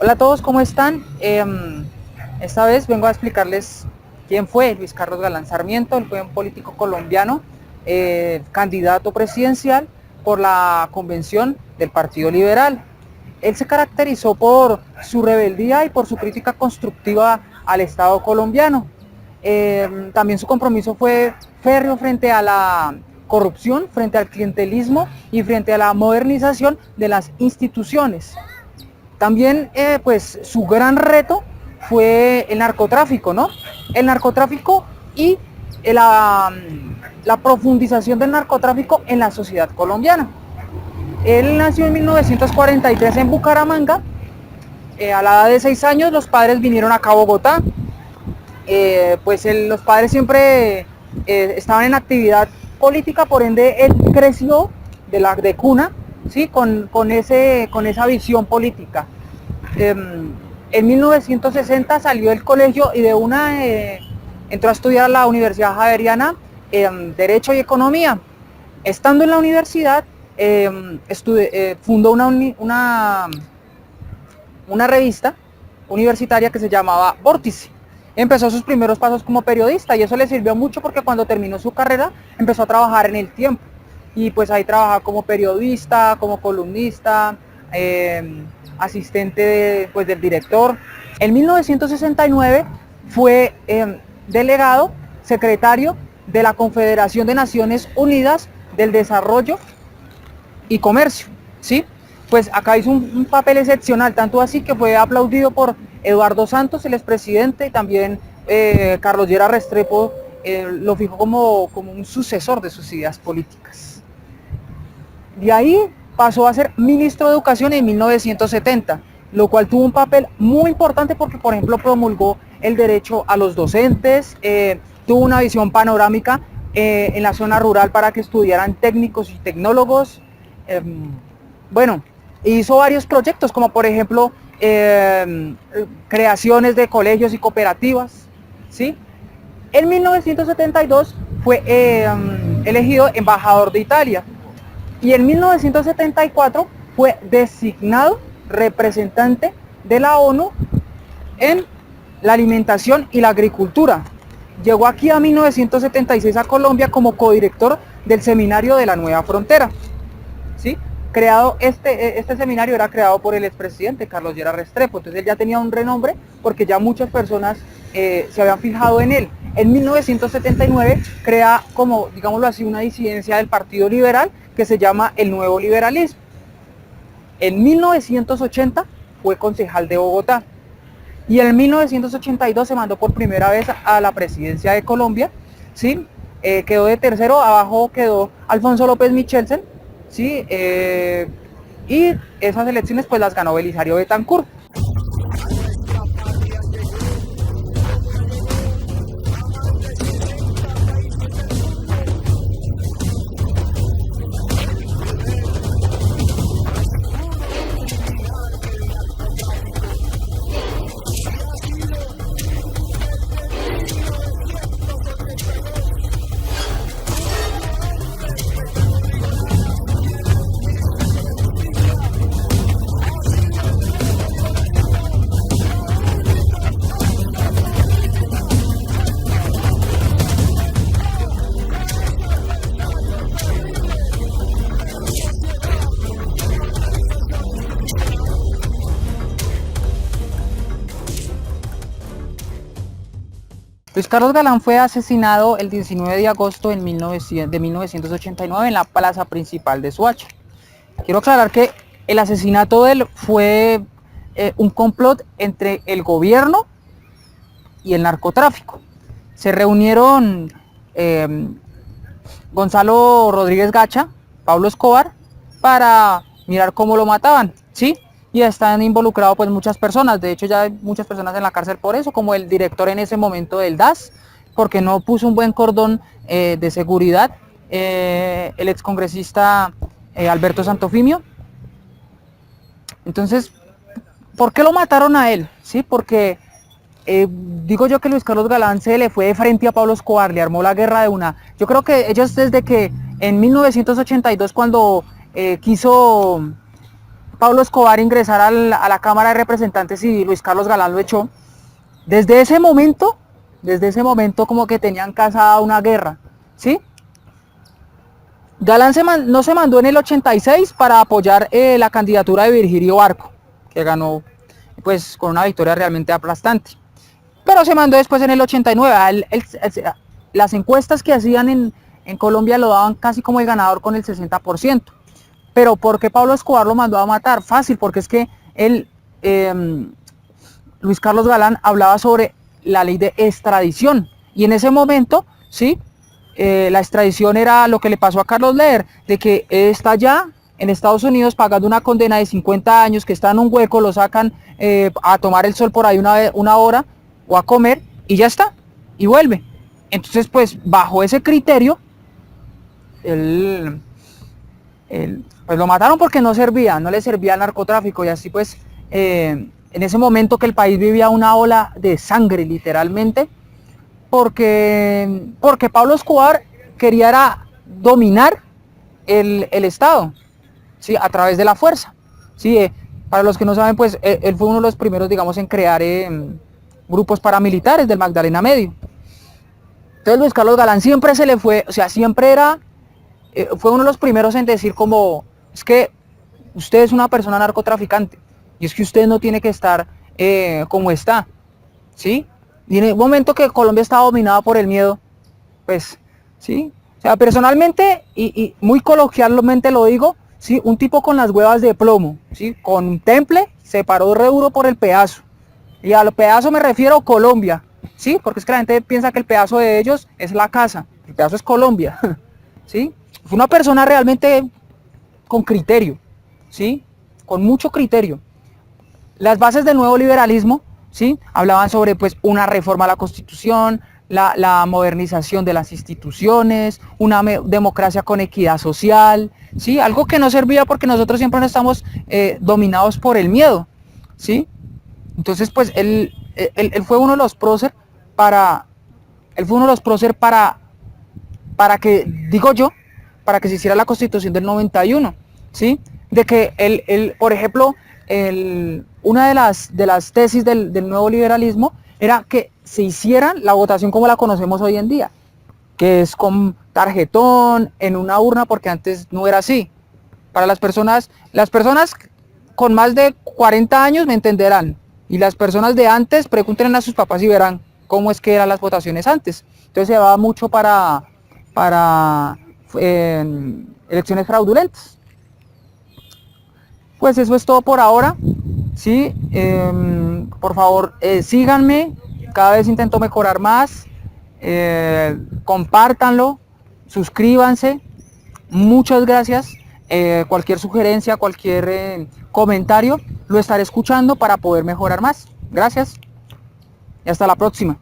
Hola a todos, ¿cómo están? Esta vez vengo a explicarles quién fue Luis Carlos Galán Sarmiento. Él fue un político colombiano, candidato presidencial por la convención del Partido Liberal. Él se caracterizó por su rebeldía y por su crítica constructiva al Estado colombiano. También su compromiso fue férreo frente a la corrupción, frente al clientelismo y frente a la modernización de las instituciones. También pues su gran reto fue el narcotráfico, ¿no? El narcotráfico y la profundización del narcotráfico en la sociedad colombiana. Él nació en 1943 en Bucaramanga. A la edad de 6 años los padres vinieron acá a Bogotá. Los padres siempre estaban en actividad política, por ende él creció de cuna, ¿sí? con esa visión política. En 1960 salió del colegio y entró a estudiar a la Universidad Javeriana Derecho y Economía. Estando en la universidad, fundó una revista universitaria que se llamaba Vórtice. Empezó sus primeros pasos como periodista y eso le sirvió mucho porque cuando terminó su carrera empezó a trabajar en El Tiempo. Y pues ahí trabajaba como periodista, como columnista, asistente del director. En 1969 fue delegado, secretario de la Confederación de Naciones Unidas del Desarrollo y Comercio, ¿sí? Pues acá hizo un papel excepcional, tanto así que fue aplaudido por Eduardo Santos, el expresidente, y también Carlos Lleras Restrepo lo fijó como un sucesor de sus ideas políticas. De ahí pasó a ser ministro de Educación en 1970, lo cual tuvo un papel muy importante porque, por ejemplo, promulgó el derecho a los docentes, tuvo una visión panorámica en la zona rural para que estudiaran técnicos y tecnólogos. Hizo varios proyectos, como por ejemplo creaciones de colegios y cooperativas, ¿sí? En 1972 fue elegido embajador de Italia y en 1974 fue designado representante de la ONU en la alimentación y la agricultura. Llegó aquí a 1976 a Colombia como codirector del Seminario de la Nueva Frontera, ¿sí? Este seminario era creado por el expresidente Carlos Lleras Restrepo, entonces él ya tenía un renombre porque ya muchas personas se habían fijado en él. En 1979 crea, como digámoslo así, una disidencia del Partido Liberal que se llama el Nuevo Liberalismo. En 1980 fue concejal de Bogotá y en 1982 se mandó por primera vez a la presidencia de Colombia, ¿sí? Quedó de tercero, abajo quedó Alfonso López Michelsen, ¿sí? Y esas elecciones pues las ganó Belisario Betancur. Luis Carlos Galán fue asesinado el 19 de agosto de 1989 en la plaza principal de Soacha. Quiero aclarar que el asesinato de él fue un complot entre el gobierno y el narcotráfico. Se reunieron Gonzalo Rodríguez Gacha, Pablo Escobar, para mirar cómo lo mataban, ¿sí? Y están involucrados pues muchas personas, de hecho ya hay muchas personas en la cárcel por eso, como el director en ese momento del DAS, porque no puso un buen cordón de seguridad, el excongresista Alberto Santofimio. Entonces, ¿por qué lo mataron a él? ¿Sí? Porque digo yo que Luis Carlos Galán se le fue de frente a Pablo Escobar, le armó la guerra de una. Yo creo que ellos desde que en 1982 cuando quiso Pablo Escobar ingresara a la Cámara de Representantes y Luis Carlos Galán lo echó, desde ese momento como que tenían casada una guerra, ¿sí? Galán no se mandó en el 86 para apoyar la candidatura de Virgilio Barco, que ganó pues con una victoria realmente aplastante. Pero se mandó después en el 89. Las encuestas que hacían en Colombia lo daban casi como el ganador con el 60%. Pero ¿por qué Pablo Escobar lo mandó a matar? Fácil, porque es que Luis Carlos Galán hablaba sobre la ley de extradición. Y en ese momento, ¿sí? La extradición era lo que le pasó a Carlos Leder, de que está ya en Estados Unidos pagando una condena de 50 años, que está en un hueco, lo sacan a tomar el sol por ahí una hora o a comer y ya está, y vuelve. Entonces, pues bajo ese criterio, pues lo mataron porque no le servía el narcotráfico, y así pues en ese momento que el país vivía una ola de sangre literalmente, porque Pablo Escobar quería era dominar el Estado, ¿sí? A través de la fuerza, ¿sí? Para los que no saben, pues él fue uno de los primeros, digamos, en crear grupos paramilitares del Magdalena Medio. Entonces Luis Carlos Galán siempre se le fue, o sea, siempre fue uno de los primeros en decir como, es que usted es una persona narcotraficante, y es que usted no tiene que estar como está, ¿sí? Y en el momento que Colombia estaba dominada por el miedo, pues, ¿sí? O sea, personalmente, y muy coloquialmente lo digo, ¿sí? Un tipo con las huevas de plomo, ¿sí? Con un temple, se paró re duro por el pedazo. Y al pedazo me refiero a Colombia, ¿sí? Porque es que la gente piensa que el pedazo de ellos es la casa, el pedazo es Colombia, ¿sí? Fue una persona realmente con criterio, ¿sí? Con mucho criterio. Las bases del nuevo liberalismo, ¿sí? Hablaban sobre pues una reforma a la Constitución, la modernización de las instituciones, una democracia con equidad social, ¿sí? Algo que no servía porque nosotros siempre estamos dominados por el miedo, ¿sí? Entonces pues él fue uno de los prócer para que, digo yo, para que se hiciera la Constitución del 91, ¿sí? De que por ejemplo, una de las tesis del nuevo liberalismo era que se hiciera la votación como la conocemos hoy en día, que es con tarjetón, en una urna, porque antes no era así. Para las personas con más de 40 años me entenderán, y las personas de antes pregunten a sus papás y verán cómo es que eran las votaciones antes. Entonces se va mucho para elecciones fraudulentas. Pues eso es todo por ahora, ¿sí? Por favor, síganme, cada vez intento mejorar más, compártanlo, suscríbanse, muchas gracias. Cualquier sugerencia, cualquier comentario, lo estaré escuchando para poder mejorar más. Gracias y hasta la próxima.